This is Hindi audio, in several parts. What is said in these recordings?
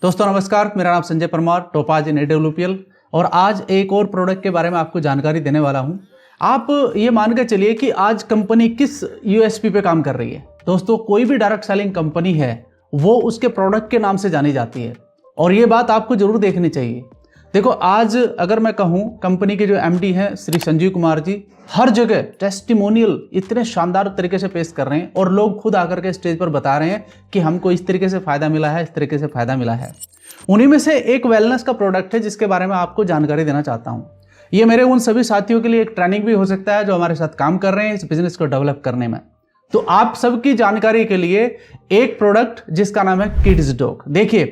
दोस्तों नमस्कार, मेरा नाम संजय परमार, टोपाज इन AWPL और आज एक और प्रोडक्ट के बारे में आपको जानकारी देने वाला हूं। आप ये मान के चलिए कि आज कंपनी किस USP पे काम कर रही है। दोस्तों कोई भी डायरेक्ट सेलिंग कंपनी है वो उसके प्रोडक्ट के नाम से जानी जाती है और ये बात आपको जरूर देखनी चाहिए। देखो आज अगर मैं कहूँ, कंपनी के जो MD हैं श्री संजीव कुमार जी हर जगह टेस्टिमोनियल इतने शानदार तरीके से पेश कर रहे हैं और लोग खुद आकर के स्टेज पर बता रहे हैं कि हमको इस तरीके से फायदा मिला है, इस तरीके से फायदा मिला है। उन्हीं में से एक वेलनेस का प्रोडक्ट है जिसके बारे में आपको जानकारी देना चाहता हूँ। ये मेरे उन सभी साथियों के लिए एक ट्रेनिंग भी हो सकता है जो हमारे साथ काम कर रहे हैं इस बिजनेस को डेवलप करने में। तो आप सबकी जानकारी के लिए एक प्रोडक्ट जिसका नाम है किड्स डॉग। देखिए,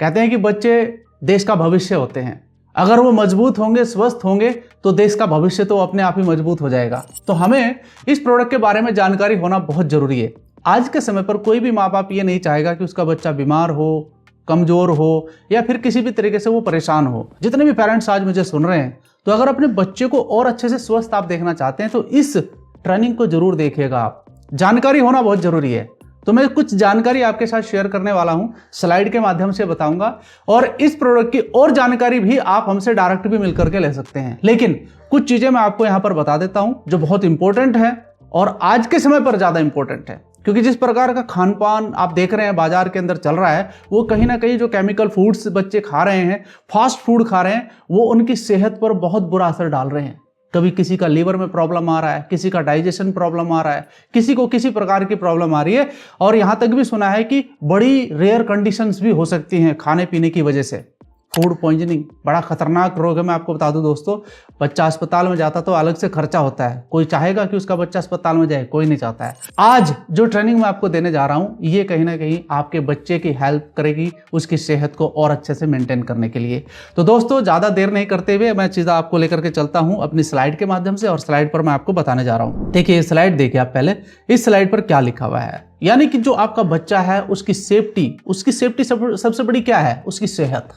कहते हैं कि बच्चे देश का भविष्य होते हैं। अगर वो मजबूत होंगे, स्वस्थ होंगे तो देश का भविष्य तो अपने आप ही मजबूत हो जाएगा। तो हमें इस प्रोडक्ट के बारे में जानकारी होना बहुत जरूरी है। आज के समय पर कोई भी माँ बाप ये नहीं चाहेगा कि उसका बच्चा बीमार हो, कमजोर हो या फिर किसी भी तरीके से वो परेशान हो। जितने भी पेरेंट्स आज मुझे सुन रहे हैं, तो अगर अपने बच्चे को और अच्छे से स्वस्थ आप देखना चाहते हैं तो इस ट्रेनिंग को जरूर देखिएगा। आप जानकारी होना बहुत जरूरी है। तो मैं कुछ जानकारी आपके साथ शेयर करने वाला हूं, स्लाइड के माध्यम से बताऊंगा और इस प्रोडक्ट की और जानकारी भी आप हमसे डायरेक्ट भी मिलकर के ले सकते हैं। लेकिन कुछ चीजें मैं आपको यहां पर बता देता हूं जो बहुत इंपॉर्टेंट है और आज के समय पर ज्यादा इंपॉर्टेंट है, क्योंकि जिस प्रकार का खान पान आप देख रहे हैं बाजार के अंदर चल रहा है, वो कहीं ना कहीं जो केमिकल फूड्स बच्चे खा रहे हैं, फास्ट फूड खा रहे हैं, वो उनकी सेहत पर बहुत बुरा असर डाल रहे हैं। कभी किसी का लीवर में प्रॉब्लम आ रहा है, किसी का डाइजेशन प्रॉब्लम आ रहा है, किसी को किसी प्रकार की प्रॉब्लम आ रही है और यहां तक भी सुना है कि बड़ी रेयर कंडीशंस भी हो सकती हैं खाने पीने की वजह से। फूड पॉइजनिंग बड़ा खतरनाक रोग है। मैं आपको बता दूं दोस्तों, बच्चा अस्पताल में जाता तो अलग से खर्चा होता है। कोई चाहेगा कि उसका बच्चा अस्पताल में जाए? कोई नहीं चाहता है। आज जो ट्रेनिंग मैं आपको देने जा रहा हूं, ये कहीं ना कहीं आपके बच्चे की हेल्प करेगी उसकी सेहत को और अच्छे से मेंटेन करने के लिए। तो दोस्तों ज्यादा देर नहीं करते हुए मैं चीज़ आपको लेकर के चलता हूं अपनी स्लाइड के माध्यम से और स्लाइड पर मैं आपको बताने जा रहा हूं। देखिए ये स्लाइड देखिए आप पहले, इस स्लाइड पर क्या लिखा हुआ है, यानी कि जो आपका बच्चा है उसकी सेफ्टी सबसे बड़ी क्या है? उसकी सेहत।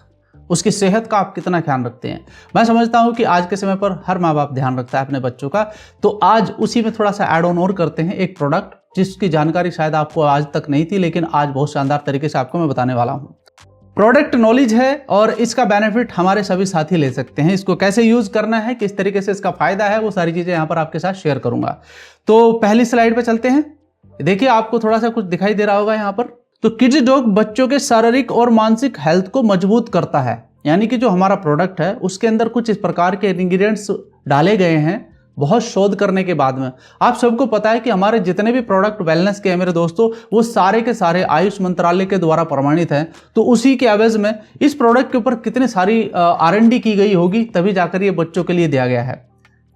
उसकी सेहत का आप कितना ध्यान रखते हैं। मैं समझता हूं कि आज के समय पर हर माँ बाप ध्यान रखता है अपने बच्चों का। तो आज उसी में थोड़ा सा ऐड ऑन और करते हैं एक प्रोडक्ट जिसकी जानकारी शायद आपको आज तक नहीं थी, लेकिन आज बहुत शानदार तरीके से आपको मैं बताने वाला हूं। प्रोडक्ट नॉलेज है और इसका बेनिफिट हमारे सभी साथी ले सकते हैं। इसको कैसे यूज करना है, किस तरीके से इसका फायदा है, वो सारी चीजें यहां पर आपके साथ शेयर करूंगा। तो पहली स्लाइड पे चलते हैं। देखिए आपको थोड़ा सा कुछ दिखाई दे रहा होगा यहां पर। तो किड्स डॉग बच्चों के शारीरिक और मानसिक हेल्थ को मजबूत करता है। यानी कि जो हमारा प्रोडक्ट है उसके अंदर कुछ इस प्रकार के इंग्रेडिएंट्स डाले गए हैं बहुत शोध करने के बाद में। आप सबको पता है कि हमारे जितने भी प्रोडक्ट वेलनेस के हैं मेरे दोस्तों, वो सारे के सारे आयुष मंत्रालय के द्वारा प्रमाणित हैं। तो उसी के एवज में इस प्रोडक्ट के ऊपर कितनी सारी R&D की गई होगी, तभी जाकर ये बच्चों के लिए दिया गया है।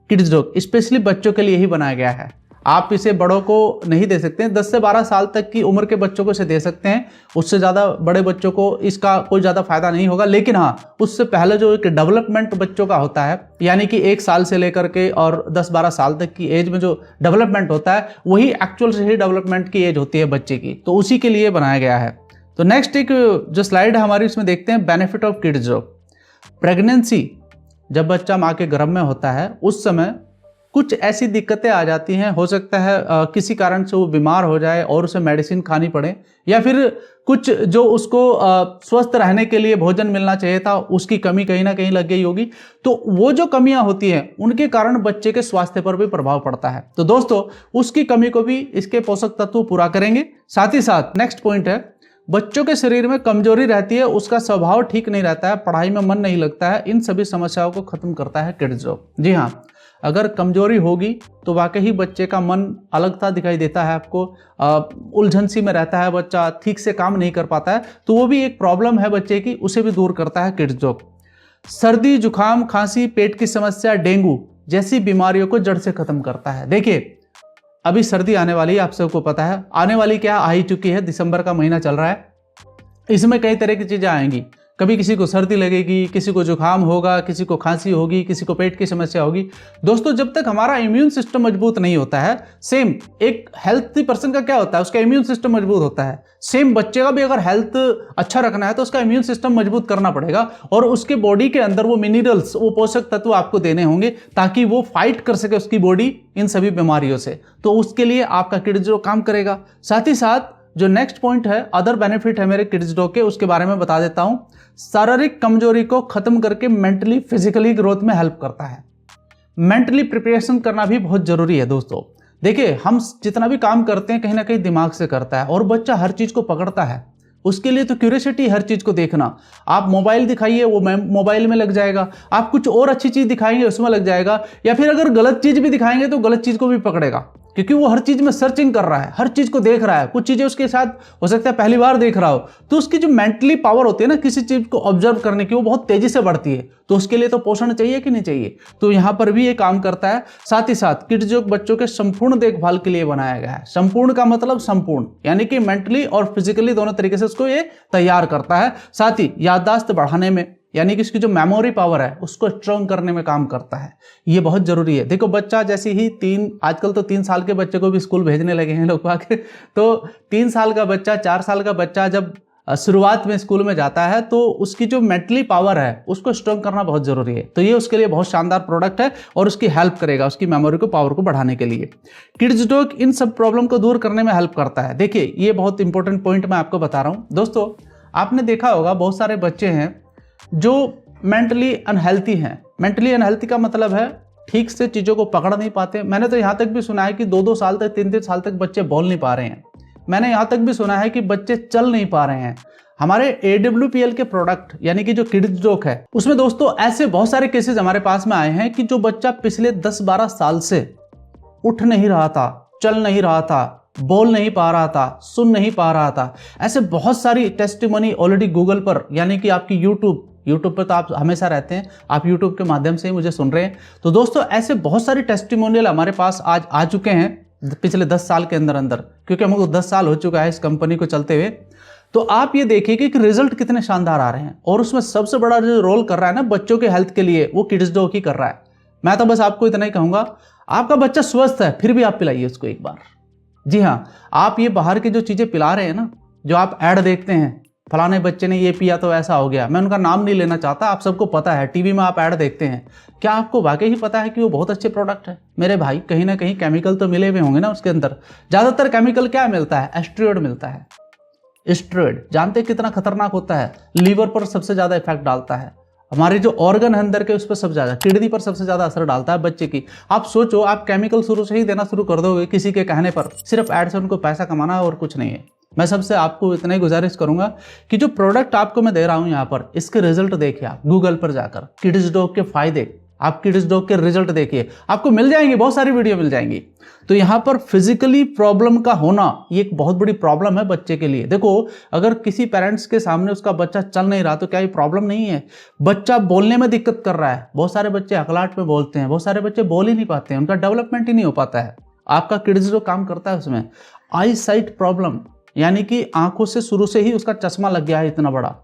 किड्स डॉग स्पेशली बच्चों के लिए ही बनाया गया है। आप इसे बड़ों को नहीं दे सकते हैं। 10 से 12 साल तक की उम्र के बच्चों को इसे दे सकते हैं, उससे ज़्यादा बड़े बच्चों को इसका कोई ज़्यादा फायदा नहीं होगा। लेकिन हाँ, उससे पहले जो एक डेवलपमेंट बच्चों का होता है, यानी कि 1 साल से लेकर के और 10-12 साल तक की एज में जो डेवलपमेंट होता है, वही एक्चुअल से ही डेवलपमेंट की एज होती है बच्चे की। तो उसी के लिए बनाया गया है। तो नेक्स्ट एक जो स्लाइड है हमारी, उसमें देखते हैं benefit of kids dog. Pregnancy, जब बच्चा माँ के गर्भ में होता है उस समय कुछ ऐसी दिक्कतें आ जाती हैं। हो सकता है किसी कारण से वो बीमार हो जाए और उसे मेडिसिन खानी पड़े, या फिर कुछ जो उसको स्वस्थ रहने के लिए भोजन मिलना चाहिए था उसकी कमी कहीं ना कहीं लग गई होगी। तो वो जो कमियां होती हैं उनके कारण बच्चे के स्वास्थ्य पर भी प्रभाव पड़ता है। तो दोस्तों उसकी कमी को भी इसके पोषक तत्व पूरा करेंगे। साथ ही साथ नेक्स्ट पॉइंट है, बच्चों के शरीर में कमजोरी रहती है, उसका स्वभाव ठीक नहीं रहता है, पढ़ाई में मन नहीं लगता है, इन सभी समस्याओं को खत्म करता है किड्स डॉग। जी हाँ, अगर कमजोरी होगी तो वाकई ही बच्चे का मन अलगता दिखाई देता है आपको, उलझन सी में रहता है बच्चा, ठीक से काम नहीं कर पाता है। तो वो भी एक प्रॉब्लम है बच्चे की, उसे भी दूर करता है किड्स डॉग। सर्दी, जुकाम, खांसी, पेट की समस्या, डेंगू जैसी बीमारियों को जड़ से खत्म करता है। देखिए अभी सर्दी आने वाली है, आप सबको पता है। आने वाली क्या, आ ही चुकी है। दिसंबर का महीना चल रहा है, इसमें कई तरह की चीजें आएंगी। कभी किसी को सर्दी लगेगी, किसी को जुकाम होगा, किसी को खांसी होगी, किसी को पेट की समस्या होगी। दोस्तों जब तक हमारा इम्यून सिस्टम मजबूत नहीं होता है, सेम एक हेल्थी पर्सन का क्या होता है, उसका इम्यून सिस्टम मजबूत होता है। सेम बच्चे का भी अगर हेल्थ अच्छा रखना है तो उसका इम्यून सिस्टम मजबूत करना पड़ेगा और उसके बॉडी के अंदर वो मिनरल्स, वो पोषक तत्व आपको देने होंगे ताकि वो फाइट कर सके उसकी बॉडी इन सभी बीमारियों से। तो उसके लिए आपका किड्स डॉग काम करेगा। साथ ही साथ जो नेक्स्ट पॉइंट है, अदर बेनिफिट है मेरे किड्स डॉग के, उसके बारे में बता देता हूं। शारीरिक कमजोरी को खत्म करके मेंटली फिजिकली ग्रोथ में हेल्प करता है। मेंटली प्रिपरेशन करना भी बहुत जरूरी है दोस्तों। देखिए, हम जितना भी काम करते हैं कहीं ना कहीं दिमाग से करता है, और बच्चा हर चीज को पकड़ता है। उसके लिए तो क्यूरियोसिटी हर चीज को देखना। आप मोबाइल दिखाइए, वो मोबाइल में लग जाएगा। आप कुछ और अच्छी चीज दिखाएंगे, उसमें लग जाएगा। या फिर अगर गलत चीज भी दिखाएंगे तो गलत चीज को भी पकड़ेगा, क्योंकि वो हर चीज में सर्चिंग कर रहा है, हर चीज को देख रहा है। कुछ चीजें उसके साथ हो सकता है पहली बार देख रहा हो, तो उसकी जो मेंटली पावर होती है ना किसी चीज को ऑब्जर्व करने की, वो बहुत तेजी से बढ़ती है। तो उसके लिए तो पोषण चाहिए कि नहीं चाहिए, तो यहां पर भी ये काम करता है। साथ ही साथ किड्स डॉग बच्चों के संपूर्ण देखभाल के लिए बनाया गया है। संपूर्ण का मतलब संपूर्ण, यानी कि मेंटली और फिजिकली दोनों तरीके से उसको ये तैयार करता है। साथ ही याददाश्त बढ़ाने में, यानी कि इसकी जो मेमोरी पावर है उसको स्ट्रॉन्ग करने में काम करता है। ये बहुत जरूरी है। देखो, बच्चा जैसे ही आजकल तो 3 साल के बच्चे को भी स्कूल भेजने लगे हैं लोग आके, तो 3 साल का बच्चा, 4 साल का बच्चा जब शुरुआत में स्कूल में जाता है तो उसकी जो मेंटली पावर है उसको स्ट्रॉन्ग करना बहुत जरूरी है। तो ये उसके लिए बहुत शानदार प्रोडक्ट है और उसकी हेल्प करेगा उसकी मेमोरी को, पावर को बढ़ाने के लिए। किड्स डॉग इन सब प्रॉब्लम को दूर करने में हेल्प करता है। देखिए, ये बहुत इंपॉर्टेंट पॉइंट मैं आपको बता रहा हूं दोस्तों। आपने देखा होगा बहुत सारे बच्चे हैं जो मेंटली अनहेल्थी हैं। मेंटली अनहेल्थी का मतलब है ठीक से चीज़ों को पकड़ नहीं पाते। मैंने तो यहाँ तक भी सुना है कि 2-2 साल तक, 3-3 साल तक बच्चे बोल नहीं पा रहे हैं। मैंने यहाँ तक भी सुना है कि बच्चे चल नहीं पा रहे हैं। हमारे AWPL के प्रोडक्ट यानी कि जो किड्स डॉग है, उसमें दोस्तों ऐसे बहुत सारे केसेस हमारे पास में आए हैं कि जो बच्चा पिछले 10-12 साल से उठ नहीं रहा था, चल नहीं रहा था, बोल नहीं पा रहा था, सुन नहीं पा रहा था। ऐसे बहुत सारी टेस्टिमनी ऑलरेडी गूगल पर, यानी कि आपकी यूट्यूब पर तो आप हमेशा रहते हैं, आप यूट्यूब के माध्यम से ही मुझे सुन रहे हैं। तो दोस्तों, ऐसे बहुत सारी टेस्टिमोनियल हमारे पास आज आ चुके हैं पिछले 10 साल के अंदर अंदर, क्योंकि हमको 10 साल हो चुका है इस कंपनी को चलते हुए। तो आप ये देखिए कि रिजल्ट कितने शानदार आ रहे हैं, और उसमें सबसे बड़ा जो रोल कर रहा है ना बच्चों के हेल्थ के लिए, वो किड्स डॉग ही कर रहा है। मैं तो बस आपको इतना ही कहूंगा, आपका बच्चा स्वस्थ है फिर भी आप पिलाइए उसको एक बार। जी हाँ, आप ये बाहर की जो चीजें पिला रहे हैं ना, जो आप ऐड देखते हैं, फलाने बच्चे ने ये पिया तो ऐसा हो गया, मैं उनका नाम नहीं लेना चाहता, आप सबको पता है, टीवी में आप ऐड देखते हैं। क्या आपको वाकई ही पता है कि वो बहुत अच्छे प्रोडक्ट है? मेरे भाई, कहीं ना कहीं केमिकल तो मिले हुए होंगे ना उसके अंदर। ज्यादातर केमिकल क्या मिलता है? एस्टेरॉयड मिलता है। एस्टेरॉयड जानते हैं कितना खतरनाक होता है? लीवर पर सबसे ज्यादा इफेक्ट डालता है, हमारे जो ऑर्गन है अंदर के उस पर सबसे ज्यादा, किडनी पर सबसे ज्यादा असर डालता है बच्चे की। आप सोचो, आप केमिकल शुरू से ही देना शुरू कर दोगे किसी के कहने पर, सिर्फ ऐड से उनको पैसा कमाना है और कुछ नहीं है। मैं सबसे आपको इतना ही गुजारिश करूंगा कि जो प्रोडक्ट आपको मैं दे रहा हूं यहाँ पर, इसके रिजल्ट देखिए। आप गूगल पर जाकर किड्स डॉग के फायदे, आप किड्स डॉग के रिजल्ट देखिए, आपको मिल जाएंगी, बहुत सारी वीडियो मिल जाएंगी। तो यहाँ पर फिजिकली प्रॉब्लम का होना ये एक बहुत बड़ी प्रॉब्लम है बच्चे के लिए। देखो, अगर किसी पेरेंट्स के सामने उसका बच्चा चल नहीं रहा तो क्या ये प्रॉब्लम नहीं है? बच्चा बोलने में दिक्कत कर रहा है, बहुत सारे बच्चे हकलाहट में बोलते हैं, बहुत सारे बच्चे बोल ही नहीं पाते हैं, उनका डेवलपमेंट ही नहीं हो पाता है। आपका किड्स डॉग काम करता है उसमें। आई साइट प्रॉब्लम, यानी कि आंखों से शुरू से ही उसका चश्मा लग गया है इतना बड़ा,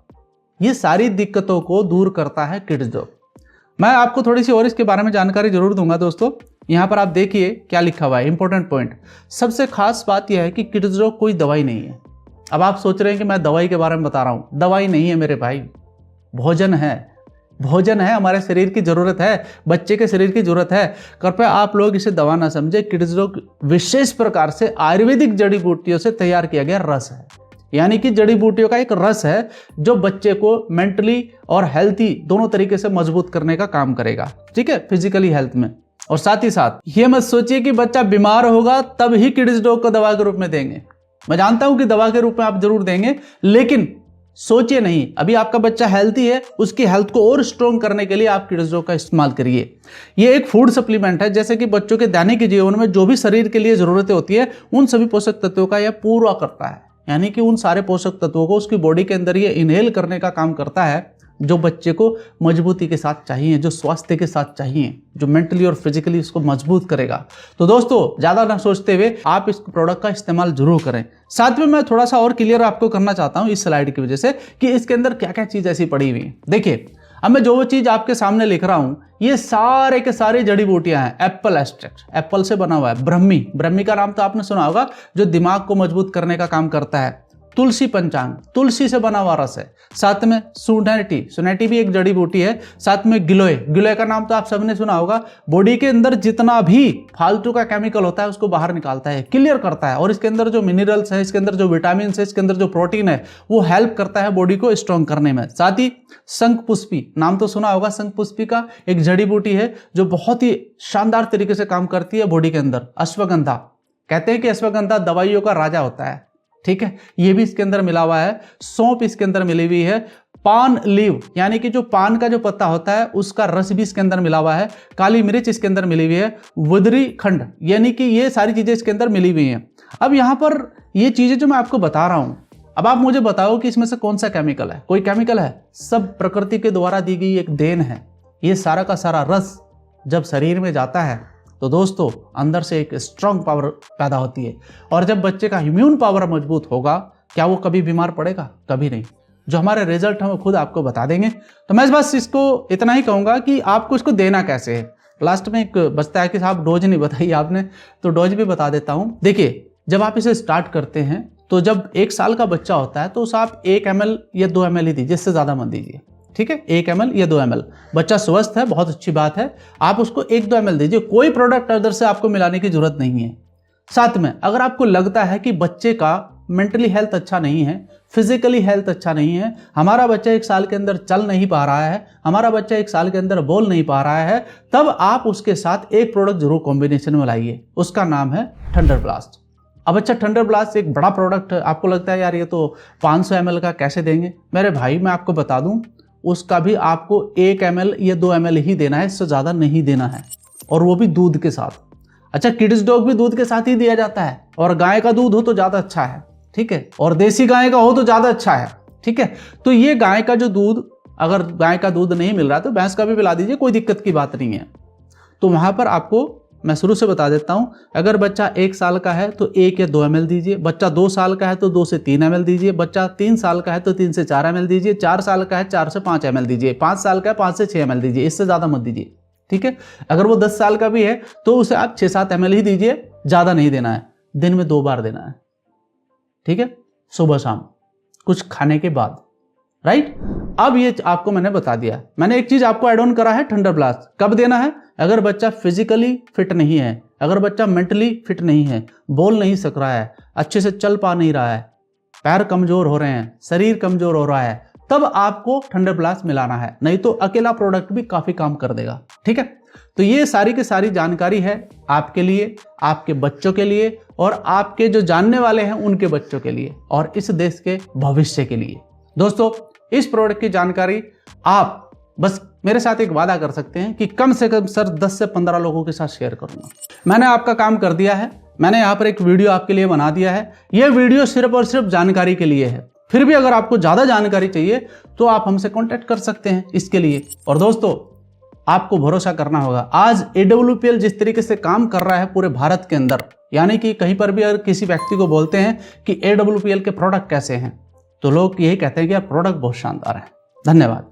ये सारी दिक्कतों को दूर करता है किड्स डॉग। मैं आपको थोड़ी सी और इसके बारे में जानकारी जरूर दूंगा दोस्तों। यहाँ पर आप देखिए क्या लिखा हुआ है, इंपॉर्टेंट पॉइंट। सबसे खास बात यह है कि किड्स डॉग कोई दवाई नहीं है। अब आप सोच रहे हैं कि मैं दवाई के बारे में बता रहा हूँ, दवाई नहीं है मेरे भाई, भोजन है। भोजन है, हमारे शरीर की जरूरत है, बच्चे के शरीर की जरूरत है। कृपया आप लोग इसे दवा ना समझे। किड्स डॉग विशेष प्रकार से आयुर्वेदिक जड़ी बूटियों से तैयार किया गया रस है, यानी कि जड़ी बूटियों का एक रस है जो बच्चे को मेंटली और हेल्थी दोनों तरीके से मजबूत करने का काम करेगा, ठीक है, फिजिकली हेल्थ में। और साथ ही साथ ये मत सोचिए कि बच्चा बीमार होगा तब ही किड्स डॉग को दवा के रूप में देंगे। मैं जानता हूं कि दवा के रूप में आप जरूर देंगे, लेकिन सोचिए नहीं, अभी आपका बच्चा हेल्थी है, उसकी हेल्थ को और स्ट्रॉन्ग करने के लिए आप किड्स डॉग का इस्तेमाल करिए। ये एक फूड सप्लीमेंट है, जैसे कि बच्चों के दैनिक जीवन में जो भी शरीर के लिए जरूरतें होती है उन सभी पोषक तत्वों का यह पूरा करता है। यानी कि उन सारे पोषक तत्वों को उसकी बॉडी के अंदर ये इनहेल करने का काम करता है जो बच्चे को मजबूती के साथ चाहिए, जो स्वास्थ्य के साथ चाहिए, जो मेंटली और फिजिकली उसको मजबूत करेगा। तो दोस्तों, ज्यादा ना सोचते हुए आप इस प्रोडक्ट का इस्तेमाल जरूर करें। साथ में मैं थोड़ा सा और क्लियर आपको करना चाहता हूं इस स्लाइड की वजह से कि इसके अंदर क्या क्या चीज ऐसी पड़ी हुई है। देखिए, अब मैं जो चीज आपके सामने लिख रहा हूं, ये सारे के सारे जड़ी बूटियां हैं। एप्पल एक्सट्रैक्ट, एप्पल से बना हुआ है। ब्रह्मी, ब्रह्मी का नाम तो आपने सुना होगा, जो दिमाग को मजबूत करने का काम करता है। तुलसी पंचांग, तुलसी से बना हुआ रस है। साथ में सुनेटी, सुनेटी भी एक जड़ी बूटी है। साथ में गिलोय, गिलोय का नाम तो आप सबने सुना होगा। बॉडी के अंदर जितना भी फालतू का केमिकल होता है उसको बाहर निकालता है, क्लियर करता है। और इसके अंदर जो मिनरल्स है, इसके अंदर जो विटामिन है, इसके अंदर जो प्रोटीन है, वो हेल्प करता है बॉडी को स्ट्रॉन्ग करने में। साथ ही शंखपुष्पी, नाम तो सुना होगा शंखपुष्पी का, एक जड़ी बूटी है जो बहुत ही शानदार तरीके से काम करती है बॉडी के अंदर। अश्वगंधा, कहते हैं कि अश्वगंधा दवाइयों का राजा होता है, ठीक है, ये भी इसके अंदर मिला हुआ है। सौंफ इसके अंदर मिली हुई है। पान लीव, यानी कि जो पान का जो पत्ता होता है उसका रस भी इसके अंदर मिला हुआ है। काली मिर्च इसके अंदर मिली हुई है। वुदरी खंड, यानी कि ये सारी चीजें इसके अंदर मिली हुई हैं। अब यहां पर ये चीजें जो मैं आपको बता रहा हूं, अब आप मुझे बताओ कि इसमें से कौन सा केमिकल है? कोई केमिकल है? सब प्रकृति के द्वारा दी गई एक देन है। ये सारा का सारा रस जब शरीर में जाता है तो दोस्तों अंदर से एक स्ट्रांग पावर पैदा होती है। और जब बच्चे का इम्यून पावर मजबूत होगा, क्या वो कभी बीमार पड़ेगा? कभी नहीं। जो हमारे रिजल्ट हैं वो खुद आपको बता देंगे। तो मैं बस इसको इतना ही कहूंगा कि आपको इसको देना कैसे है। लास्ट में एक बचता है कि साहब डोज नहीं बताई आपने, तो डोज भी बता देता हूं। देखिए, जब आप इसे स्टार्ट करते हैं तो जब 1 साल का बच्चा होता है तो उसे आप 1 ml या 2 ml ही दीजिए, इससे ज्यादा मत दीजिए, ठीक है। 1 ml या 2 ml, बच्चा स्वस्थ है, बहुत अच्छी बात है, आप उसको 1-2 ml दीजिए। कोई प्रोडक्ट अदर से आपको मिलाने की जरूरत नहीं है। साथ में अगर आपको लगता है कि बच्चे का मेंटली हेल्थ अच्छा नहीं है, फिजिकली हेल्थ अच्छा नहीं है, हमारा बच्चा 1 साल के अंदर चल नहीं पा रहा है, हमारा बच्चा 1 साल के अंदर बोल नहीं पा रहा है, तब आप उसके साथ एक प्रोडक्ट जरूर कॉम्बिनेशन में लाइए। उसका नाम है थंडर ब्लास्ट। अब अच्छा, थंडर ब्लास्ट एक बड़ा प्रोडक्ट है, आपको लगता है यार ये तो 500 ml का कैसे देंगे? मेरे भाई मैं आपको बता दूं, उसका भी आपको 1 ml या 2 ml ही देना है, इससे ज़्यादा नहीं देना है, और वो भी दूध के साथ। अच्छा, किड्स डॉग भी दूध के साथ ही दिया जाता है, और गाय का दूध हो तो ज़्यादा अच्छा है, ठीक है, और देसी गाय का हो तो ज़्यादा अच्छा है, ठीक है। तो ये गाय का जो दूध, अगर गाय का दूध नहीं मिल रहा तो भैंस का भी पिला दीजिए, कोई दिक्कत की बात नहीं है। तो वहाँ पर आपको मैं शुरू से बता देता हूं, अगर बच्चा 1 साल का है तो 1 या 2 ml दीजिए, बच्चा 2 साल का है तो 2 से 3 ml दीजिए, बच्चा 3 साल का है तो 3 से 4 ml दीजिए, 4 साल का है 4 से 5 ml दीजिए, 5 साल का है 5 से 6 ml दीजिए, इससे ज़्यादा मत दीजिए, ठीक है। अगर वो 10 साल का भी है तो उसे आप 6-7 ml ही दीजिए, ज़्यादा नहीं देना है। दिन में 2 बार देना है, ठीक है, सुबह शाम कुछ खाने के बाद, राइट। अब ये आपको मैंने बता दिया। मैंने एक चीज आपको ऐड ऑन करा है, थंडर ब्लास्ट कब देना है? अगर बच्चा फिजिकली फिट नहीं है, अगर बच्चा मेंटली फिट नहीं है, बोल नहीं सक रहा है, अच्छे से चल पा नहीं रहा है, पैर कमजोर हो रहे हैं, शरीर कमजोर हो रहा है, तब आपको थंडर ब्लास्ट मिलाना है। नहीं तो अकेला प्रोडक्ट भी काफी काम कर देगा, ठीक है। तो ये सारी की सारी जानकारी है आपके लिए, आपके बच्चों के लिए, और आपके जो जानने वाले हैं उनके बच्चों के लिए, और इस देश के भविष्य के लिए। दोस्तों, इस प्रोडक्ट की जानकारी आप बस मेरे साथ एक वादा कर सकते हैं कि कम से कम सर 10 से 15 लोगों के साथ शेयर करूंगा। मैंने आपका काम कर दिया है, मैंने यहाँ पर एक वीडियो आपके लिए बना दिया है। यह वीडियो सिर्फ और सिर्फ जानकारी के लिए है। फिर भी अगर आपको ज्यादा जानकारी चाहिए तो आप हमसे कांटेक्ट कर सकते हैं इसके लिए। और दोस्तों, आपको भरोसा करना होगा, आज AWPL जिस तरीके से काम कर रहा है पूरे भारत के अंदर, यानी कि कहीं पर भी अगर किसी व्यक्ति को बोलते हैं कि AWPL के प्रोडक्ट कैसे हैं, तो लोग यही कहते हैं कि यार प्रोडक्ट बहुत शानदार है। धन्यवाद।